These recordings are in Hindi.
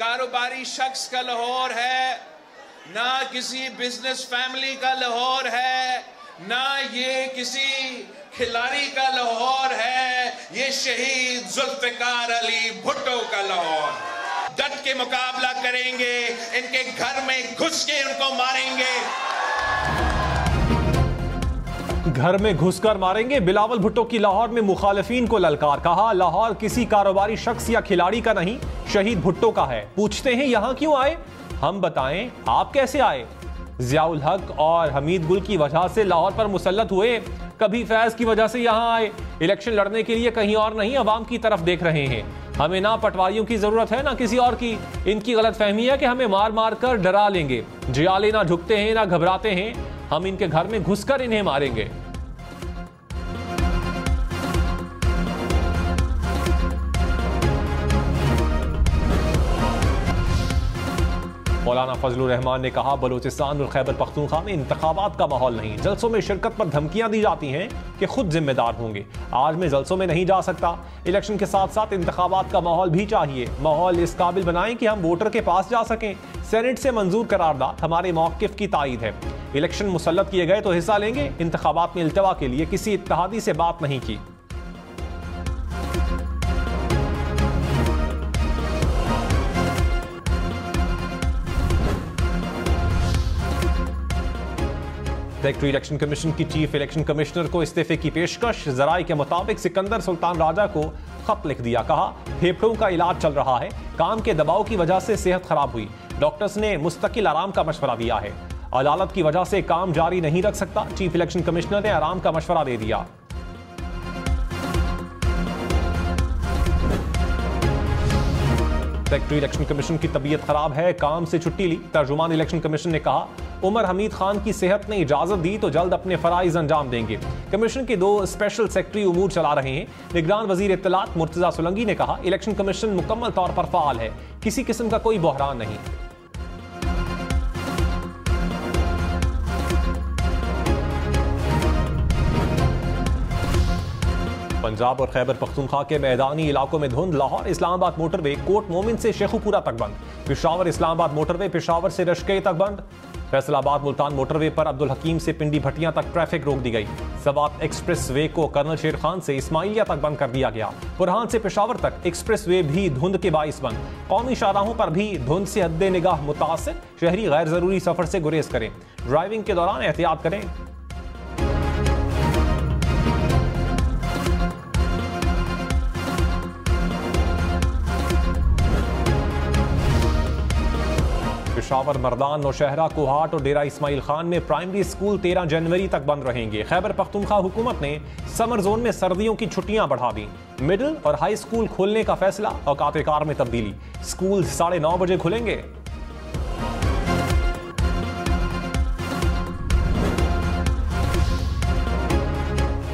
कारोबारी शख्स का लाहौर है, ना किसी बिजनेस फैमिली का लाहौर है, ना ये किसी खिलाड़ी का लाहौर है, ये शहीद जुल्फिकार अली भुट्टो का लाहौर। डट के मुकाबला करेंगे, इनके घर में घुस के उनको मारेंगे। घर में घुसकर मारेंगे, बिलावल भुट्टो की लाहौर में मुखालिफिन को ललकार। कहा, लाहौर किसी कारोबारी शख्स या खिलाड़ी का नहीं, शहीद भुट्टो का है। पूछते हैं यहां क्यों आए? हम बताएं आप कैसे आए। जियाउल हक और हमीद गुल की वजह से लाहौर पर मुसल्लत हुए, कभी फैज की वजह से यहां आए। इलेक्शन लड़ने के लिए कहीं और नहीं, अवाम की तरफ देख रहे हैं। हमें ना पटवारियों की जरूरत है ना किसी और की। इनकी गलत फहमी है कि हमें मार मार कर डरा लेंगे। जियाले ना झुकते हैं ना घबराते हैं, हम इनके घर में घुसकर इन्हें मारेंगे। मौलाना फजलुर रहमान ने कहा, बलूचिस्तान और खैबर पख्तूनख्वा में इंतखाबात का माहौल नहीं। जलसों में शिरकत पर धमकियां दी जाती हैं कि खुद जिम्मेदार होंगे। आज मैं जलसों में नहीं जा सकता। इलेक्शन के साथ साथ इंतखाबात का माहौल भी चाहिए। माहौल इस काबिल बनाएं कि हम वोटर के पास जा सकें। सेनेट से मंजूर करारदाद हमारे मौक़िफ़ की तायद है। इलेक्शन मुसल्लत किए गए तो हिस्सा लेंगे। इंतखाबात में इल्तवा के लिए किसी इत्तेहादी से बात नहीं की। सेक्रेटरी इलेक्शन कमीशन की चीफ इलेक्शन कमिश्नर को इस्तीफे की पेशकश। जराये के मुताबिक सिकंदर सुल्तान राजा को खत लिख दिया। कहा, फेफड़ों का इलाज चल रहा है, काम के दबाव की वजह से सेहत खराब हुई। डॉक्टर्स ने मुस्तकिल आराम का मशवरा दिया है। अदालत की वजह से काम जारी नहीं रख सकता। चीफ इलेक्शन कमिश्नर ने आराम का मशवरा दे दिया। सेक्रेटरी इलेक्शन कमीशन की तबीयत खराब है, काम से छुट्टी ली। तर्जुमान इलेक्शन कमीशन ने कहा, उमर हमीद खान की सेहत ने इजाजत दी तो जल्द अपने फराइज अंजाम देंगे। कमीशन के 2 स्पेशल सेक्रेटरी उमूर चला रहे हैं। निगरान वजीर इत्तलात मुर्तजा सुलंगी ने कहा, इलेक्शन कमीशन मुकम्मल तौर पर फाल है, किसी किस्म का कोई बहरान नहीं। पंजाब और खैबर पख्तूनख्वा के मैदानी इलाकों में धुंध। लाहौर इस्लामाबाद मोटरवे कोट मोमिन से शेखुपुरा तक बंद। पेशावर इस्लामाबाद मोटरवे पेशावर से रशके तक बंद। फैसलाबाद मुल्तान मोटरवे पर अब्दुल हकीम से पिंडी भटियां तक ट्रैफिक रोक दी गई। सवात एक्सप्रेस वे को कर्नल शेर खान से इस्माइलिया तक बंद कर दिया गया। बुरहान से पेशावर तक एक्सप्रेस वे भी धुंध के बाइस बंद। कौमी शाहराहों पर भी धुंध से हद्दे निगाह मुतासिर। शहरी गैर जरूरी सफर से गुरेज करें। ड्राइविंग के दौरान एहतियात करें। पेशावर, मर्दान, नौशहरा, कोहाट और डेरा इस्माइल खान में प्राइमरी स्कूल 13 जनवरी तक बंद रहेंगे। खैबर पख्तूनख्वा हुकूमत ने समर जोन में सर्दियों की छुट्टियां बढ़ा दी। मिडिल और हाई स्कूल खोलने का फैसला। औकात-ए-कार में तब्दीली। स्कूल 9:30 बजे खुलेंगे।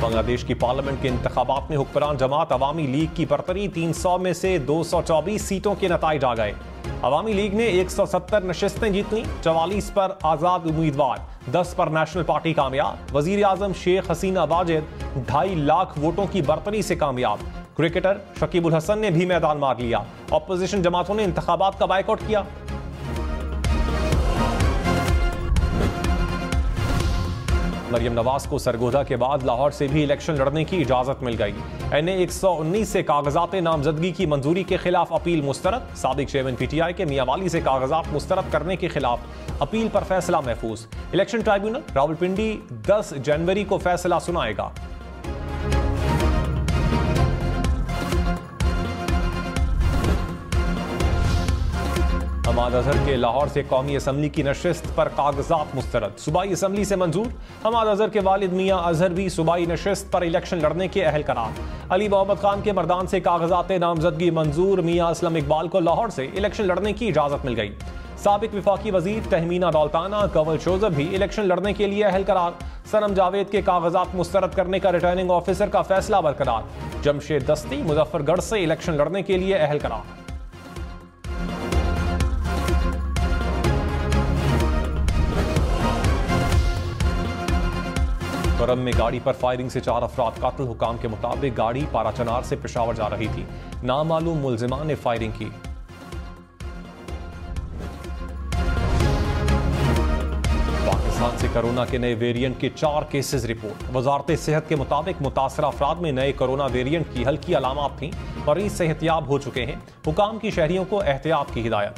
बांग्लादेश की पार्लियामेंट के इंतखाबात में हुक्मरान जमात अवामी लीग की बरतरी। 300 में से 224 सीटों के नताइज आ गए। अवामी लीग ने 170 नशिस्तें जीती। 44 पर आजाद उम्मीदवार, 10 पर नेशनल पार्टी कामयाब। वजीर आजम शेख हसीना वाजिद 2.5 लाख वोटों की बरतरी से कामयाब। क्रिकेटर शकीब उल हसन ने भी मैदान मार लिया। ऑपोजिशन जमातों ने इंतखाबात का बायकॉट किया। मरियम नवाज को सरगोधा के बाद लाहौर से भी इलेक्शन लड़ने की इजाजत मिल गई। NA 119 से कागजात नामजदगी की मंजूरी के खिलाफ अपील मुस्तरद। साबिक चेयरमैन PTI के मियांवाली से कागजात मुस्तरद करने के खिलाफ अपील पर फैसला महफूज। इलेक्शन ट्राइब्यूनल रावलपिंडी 10 जनवरी को फैसला सुनाएगा। हमाद अजहर के लाहौर से कौमी असम्बली की नशिस्त पर कागजात मुस्तरद। सूबाई असम्बली से मंजूर। हमाद अजहर के वालिद मियां अजहर भी सूबाई नशिस्त पर इलेक्शन लड़ने के अहल करार। अली मोहम्मद खान के मर्दान से कागजात नामजदगी मंजूर। मियां असलम इकबाल को लाहौर से इलेक्शन लड़ने की इजाजत मिल गई। साबिक विफाकी वजीर तहमीना दौलताना, कंवल शोजब भी इलेक्शन लड़ने के लिए अहल करार। सनम जावेद के कागजात मुस्तरद करने का रिटर्निंग ऑफिसर का फैसला बरकरार। जमशेद दस्ती मुजफ्फरगढ़ से इलेक्शन लड़ने के लिए अहल करार। करम में गाड़ी पर फायरिंग से 4 अफराद कातिल। हुकाम के मुताबिक गाड़ी पाराचनार से पेशावर जा रही थी। नामालूम मुल्जिमान ने फायरिंग की। से कोरोना के नए वेरिएंट के 4 केसेस रिपोर्ट। वजारत सेहत के मुताबिक मुतासरा अफराद में नए कोरोना वेरिएंट की हल्की अलामात थीं। मरीज सेहतियाब हो चुके हैं। हुकाम की शहरियों को एहतियात की हिदायत।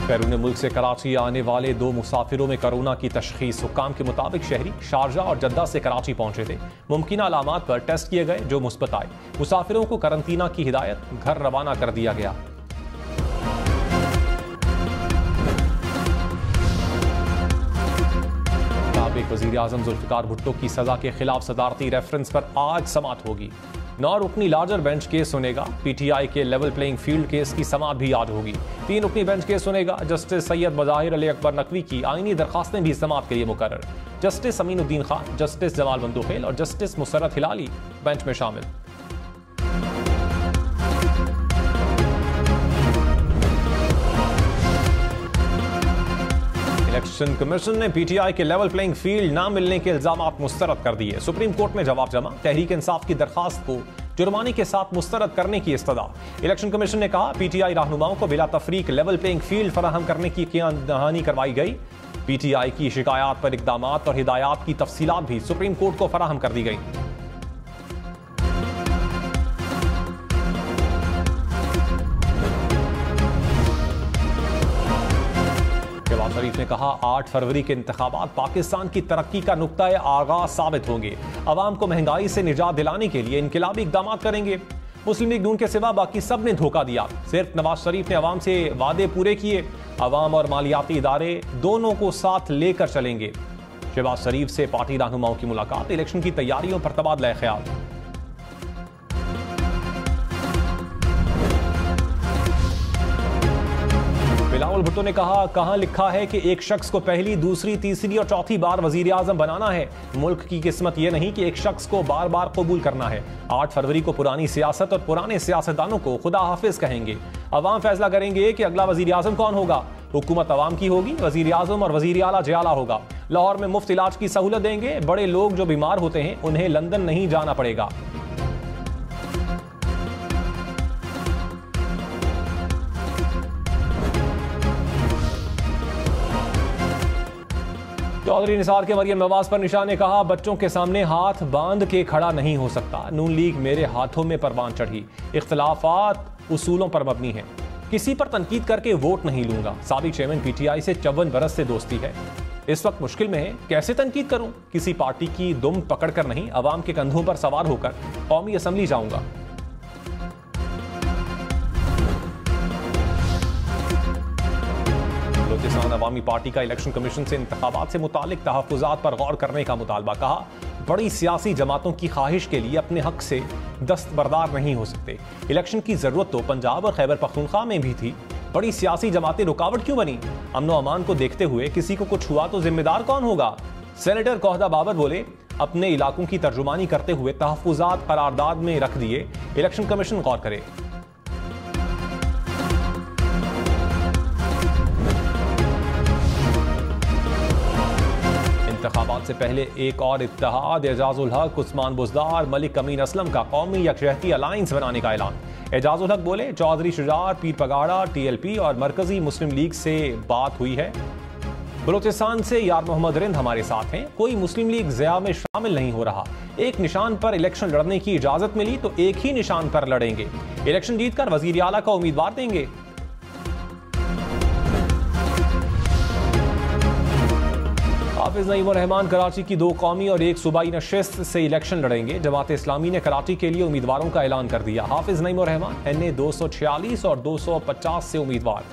बैरून मुल्क से कराची आने वाले 2 मुसाफिरों में कोरोना की तशखीस। हुकाम के मुताबिक शहरी शारजा और जद्दा से कराची पहुंचे थे। मुमकिन अलामात पर टेस्ट किए गए जो मुस्बत आए। मुसाफिरों को करंतना की हिदायत, घर रवाना कर दिया गया। साबिक वजीर आजम जुल्फिकार भुट्टो की सजा के खिलाफ सदारती रेफरेंस पर आज समाअत होगी। 9 रुकनी लार्जर बेंच केस सुनेगा। पीटीआई के लेवल प्लेइंग फील्ड केस की समाअत भी आज होगी। 3 रुकनी बेंच केस सुनेगा। जस्टिस सैयद बज़ाहिर अली अकबर नकवी की आईनी दरखास्तें भी समाअत के लिए मुकर्रर। जस्टिस अमीनुद्दीन खान, जस्टिस जमाल बंदूखेल और जस्टिस मुसर्रत हिलाली बेंच में शामिल। इलेक्शन कमीशन ने पीटीआई के लेवल प्लेइंग फील्ड ना मिलने के इल्जामात मुस्तरद कर दिए। सुप्रीम कोर्ट में जवाब जमा। तहरीक इंसाफ की दरखास्त को जुर्माने के साथ मुस्तरद करने की इस्तदा। इलेक्शन कमीशन ने कहा पीटीआई रहनुमाओं को बिला तफरीक लेवल प्लेइंग फील्ड फराहम करने की दहानी करवाई गई। पीटीआई की शिकायत पर इकदामात और हिदायत की तफसीलात भी सुप्रीम कोर्ट को फराहम कर दी गई। शहबाज शरीफ ने कहा 8 फरवरी के इंतखाबात पाकिस्तान की तरक्की का नुक्ता आगाज साबित होंगे। अवाम को महंगाई से निजात दिलाने के लिए इनकलाबी इकदाम करेंगे। मुस्लिम लीग नून के सिवा बाकी सब ने धोखा दिया। सिर्फ नवाज शरीफ ने अवाम से वादे पूरे किए। अवाम और मालियाती इदारे दोनों को साथ लेकर चलेंगे। शहबाज शरीफ से पार्टी रहनुमाओं की मुलाकात। इलेक्शन की तैयारियों पर तबादला ख्याल। बिलावल भुट्टो ने कहा कहां लिखा है कि एक शख्स को पहली, दूसरी, तीसरी और चौथी बार वजीर आजम बनाना है। मुल्क की किस्मत यह नहीं कि एक शख्स को बार बार कबूल करना है। 8 फरवरी को पुरानी सियासत और पुराने सियासतदानों को खुदा हाफिज कहेंगे। अवाम फैसला करेंगे कि अगला वजीर आजम कौन होगा। हुकूमत अवाम की होगी। वजीर आजम और वजीर आला जयाला होगा। लाहौर में मुफ्त इलाज की सहूलत देंगे। बड़े लोग जो बीमार होते हैं उन्हें लंदन नहीं जाना पड़ेगा। चौधरी निसार के मरियम नवाज पर निशा ने कहा बच्चों के सामने हाथ बांध के खड़ा नहीं हो सकता। नून लीग मेरे हाथों में परवान चढ़ी। इख्तलाफात उसूलों पर मबनी हैं। किसी पर तनकीद करके वोट नहीं लूंगा। साबिक चेयरमैन पीटीआई से 54 बरस से दोस्ती है। इस वक्त मुश्किल में है, कैसे तनकीद करूं। किसी पार्टी की दुम पकड़कर नहीं, अवाम के कंधों पर सवार होकर कौमी असम्बली जाऊंगा। बलूचिस्तान अवामी पार्टी का इलेक्शन कमीशन से इंतखाबात से मुतालिक तहफ़्फ़ुज़ात पर गौर करने का मुतालबा। कहा बड़ी सियासी जमातों की ख्वाहिश के लिए अपने हक से दस्तबरदार नहीं हो सकते। इलेक्शन की जरूरत तो पंजाब और खैबर पख्तूनख्वा में भी थी। बड़ी सियासी जमातें रुकावट क्यों बनी। अमनो अमान को देखते हुए किसी को कुछ हुआ तो जिम्मेदार कौन होगा। सेनेटर कोहदा बाबर बोले अपने इलाकों की तर्जुमानी करते हुए तहफ़्फ़ुज़ात करारदाद में रख दिए। इलेक्शन कमीशन गौर करे। इंतखाबात से पहले एक और इत्तेहाद एजाजुल हक, उस्मान बुज़दार, मलिक अमीन असलम का कौमी यकजहती अलायंस बनाने का ऐलान। एजाजुल हक बोले चौधरी शुजात, पीर पगाड़ा, टीएलपी और मरकजी मुस्लिम लीग से बात हुई है। बलूचिस्तान से यार मोहम्मद रिंद हमारे साथ हैं। कोई मुस्लिम लीग ज़िया में शामिल नहीं हो रहा। एक निशान पर इलेक्शन लड़ने की इजाजत मिली तो एक ही निशान पर लड़ेंगे। इलेक्शन जीतकर वजीर आला का उम्मीदवार देंगे। हाफिज नईम और रहमान कराची की 2 कौमी और 1 सूबाई नशिस्त से इलेक्शन लड़ेंगे। जमात इस्लामी ने कराची के लिए उम्मीदवारों का ऐलान कर दिया। हाफिज नईम और रहमान NA 246 और 250 से उम्मीदवार।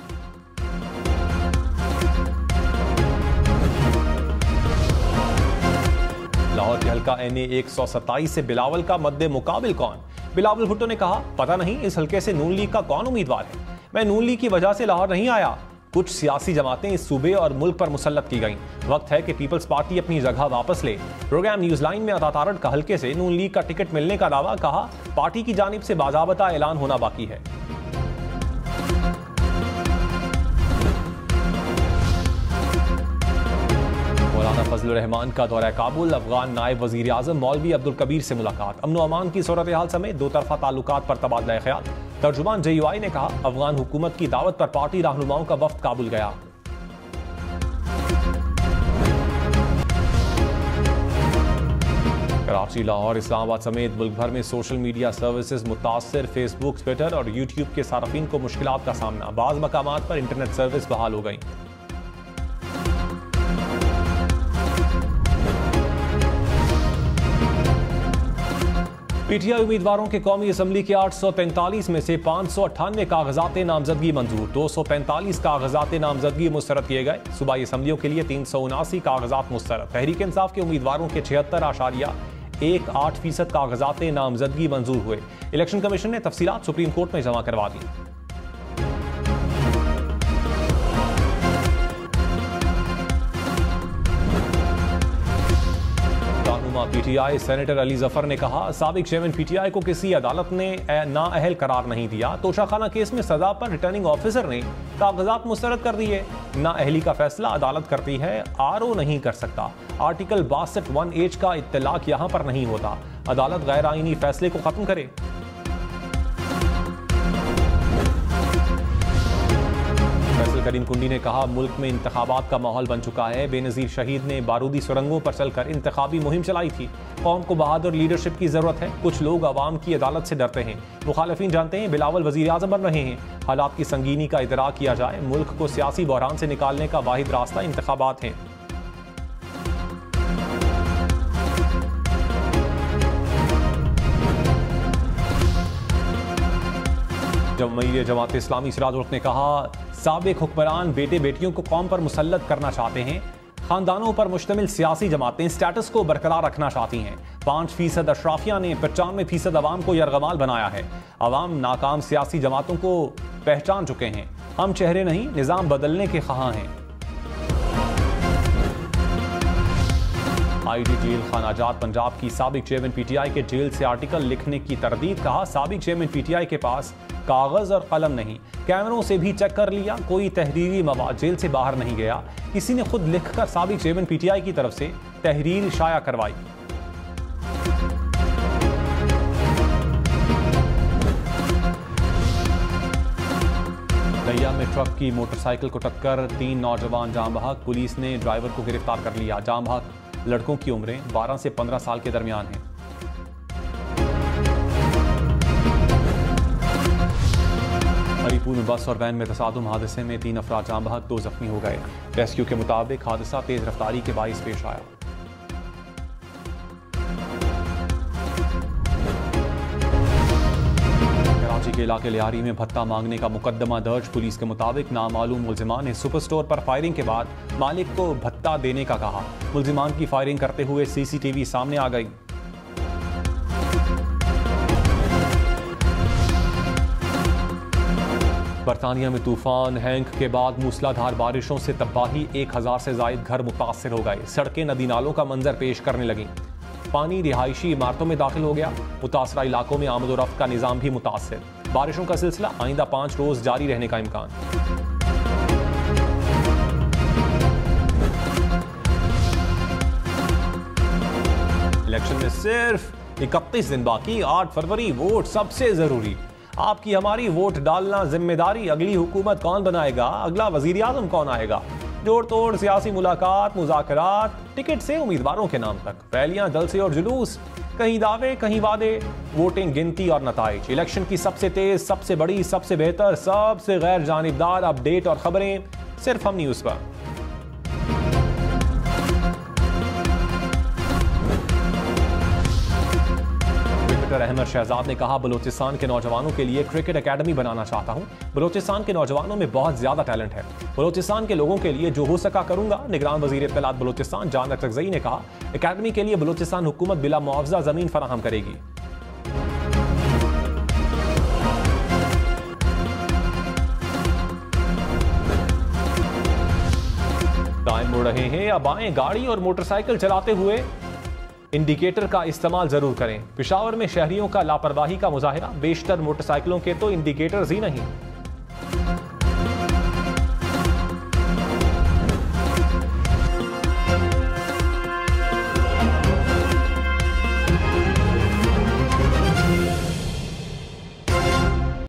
लाहौर के हल्का NA 127 से बिलावल का मद्दे मुकाबिल कौन। बिलावल भुट्टो ने कहा पता नहीं इस हल्के से नून लीग का कौन उम्मीदवार है। मैं नून लीग की वजह से लाहौर नहीं आया। कुछ सियासी जमातें इस सूबे और मुल्क पर मुसल्लत की गईं। वक्त है कि पीपल्स पार्टी अपनी जगह वापस ले। प्रोग्राम न्यूज लाइन में अतातारड का हल्के से नून लीग का टिकट मिलने का दावा। कहा पार्टी की जानिब से बाज़ाबता ऐलान होना बाकी है। मौलाना फजलुर रहमान का दौरा काबुल। अफगान नायब वजीर आजम मौलवी अब्दुल कबीर से मुलाकात। अमनो अमान की सूरत हाल समेत 2 तरफा ताल्लुकात पर तबादला ख्याल। तर्जुमान JUI ने कहा, अफगान हुकूमत की दावत पर पार्टी रहनुमाओं का वफ्द काबुल गया। कराची, लाहौर, इस्लामाबाद समेत मुल्क भर में सोशल मीडिया सर्विसेज मुतासर। फेसबुक, ट्विटर और यूट्यूब के सार्फिन को मुश्किलात का सामना। बाज़ मकामात पर इंटरनेट सर्विस बहाल हो गई। PTI उम्मीदवारों के कौमी असम्बली के 843 में से 598 कागजात नामजदगी मंजूर। 245 कागजात नामजदगी मुस्तरद किए गए। सूबाई असम्बलियों के लिए 379 कागजात मुस्तरद। तहरीक इंसाफ के उम्मीदवारों के 76.18% कागजात नामजदगी मंजूर हुए। इलेक्शन कमीशन ने तफसीलात सुप्रीम कोर्ट में जमा करवा दी। PTI सेनेटर अली जफर ने कहा, साबिक चेयरमैन PTI को किसी अदालत ने नाअहल करार नहीं दिया। तोशाखाना केस में सजा पर रिटर्निंग ऑफिसर ने कागजात मुस्तरद कर दिए। नाअहली का फैसला अदालत करती है, RO नहीं कर सकता। आर्टिकल 62(1)H का इत्तलाक यहां पर नहीं होता। अदालत गैर आईनी फैसले को खत्म करे। करीम कुंडी ने कहा, मुल्क में इंतखाबात का माहौल बन चुका है। बेनजीर शहीद ने बारूदी सुरंगों पर चलकर इंतखाबी मुहिम चलाई थी। कौम को बहादुर लीडरशिप की जरूरत है। कुछ लोग अवाम की अदालत से डरते हैं। मुखालिफिन जानते हैं बिलावल वजीर आजम बन रहे हैं। हालात की संगीनी का इदराक किया जाए। मुल्क को सियासी बहरान से निकालने का वाहिद रास्ता इंतखाबात है। जमीयत जमात इस्लामी सिराजुल हक ने कहा, साबिक हुक्मरान बेटे बेटियों को कौम पर मुसल्लत करना चाहते हैं। खानदानों पर मुश्तमिल सियासी जमातें स्टेटस को बरकरार रखना चाहती हैं। 5% अशराफिया ने 95% अवाम को यरगमाल बनाया है। अवाम नाकाम सियासी जमातों को पहचान चुके हैं। हम चेहरे नहीं, निज़ाम बदलने के ख्वाह हैं। ID जेल खानाजात पंजाब की साबिक चेयरमैन PTI के जेल से आर्टिकल लिखने की तरदीद। कहा, साबिक चेयरमैन PTI के पास कागज और कलम नहीं। कैमरों से भी चेक कर लिया, कोई तहरीरी मवाद जेल से बाहर नहीं गया। किसी ने खुद लिखकर साबिक चेयरमैन PTI की तरफ से तहरीर शाया करवाई। नैया में ट्रक की मोटरसाइकिल को टक्कर, 3 नौजवान जाम बहक। पुलिस ने ड्राइवर को गिरफ्तार कर लिया। जाम बहक लड़कों की उम्रें 12 से 15 साल के दरमियान हैं। हरीपुर में बस और वैन में तसादुम हादसे में 3 अफराद जाम बहक, 2 जख्मी हो गए। रेस्क्यू के मुताबिक हादसा तेज रफ्तारी के बाइस पेश आया। कराची के इलाके लियारी में भत्ता मांगने का मुकदमा दर्ज। पुलिस के मुताबिक नामालूम मुल्जिमान ने सुपर स्टोर पर फायरिंग के बाद मालिक को भत्ता देने का कहा। मुल्जिमान की फायरिंग करते हुए CCTV सामने आ गई। बरतानिया में तूफान हैंक के बाद मूसलाधार बारिशों से तबाही, 1000 से जायद घर मुतासर हो गए। सड़कें नदी नालों का मंजर पेश करने लगीं। पानी रिहायशी इमारतों में दाखिल हो गया। मुतासरा इलाकों में आमद और रफ्त का निज़ाम भी मुतासर। बारिशों का सिलसिला आइंदा 5 रोज जारी रहने का इम्कान। इलेक्शन में सिर्फ 31 दिन बाकी, 8 फरवरी, वोट सबसे जरूरी। आपकी हमारी वोट डालना जिम्मेदारी। अगली हुकूमत कौन बनाएगा, अगला वजीर आजम कौन आएगा, जोड़ तोड़ सियासी मुलाकात, मुज़ाकरात, टिकट से उम्मीदवारों के नाम तक, रैलियां, जलसे और जुलूस, कहीं दावे कहीं वादे, वोटिंग, गिनती और नताइज। इलेक्शन की सबसे तेज, सबसे बड़ी, सबसे बेहतर, सबसे गैर जानिबदार अपडेट और खबरें सिर्फ हम न्यूज़ पर। अहमद शहजाद ने कहा, बलूचिस्तान के नौजवानों के लिए क्रिकेट एकेडमी बनाना चाहता हूं। बलूचिस्तान के नौजवानों में बहुत ज्यादा टैलेंट है। बलूचिस्तान के लोगों के लिए जो हो सका करूंगा। निगरान वजीर इत्तलात बलूचिस्तान जान अकरज़ई ने कहा, एकेडमी के लिए बलूचिस्तान हुकूमत बिला मुआवजा जमीन फराहम करेगी। दाएं मुड़ रहे हैं या बाएं, गाड़ी और मोटरसाइकिल चलाते हुए इंडिकेटर का इस्तेमाल जरूर करें। पेशावर में शहरियों का लापरवाही का मुजाहिरा, बेशतर मोटरसाइकिलों के तो इंडिकेटर्स ही नहीं।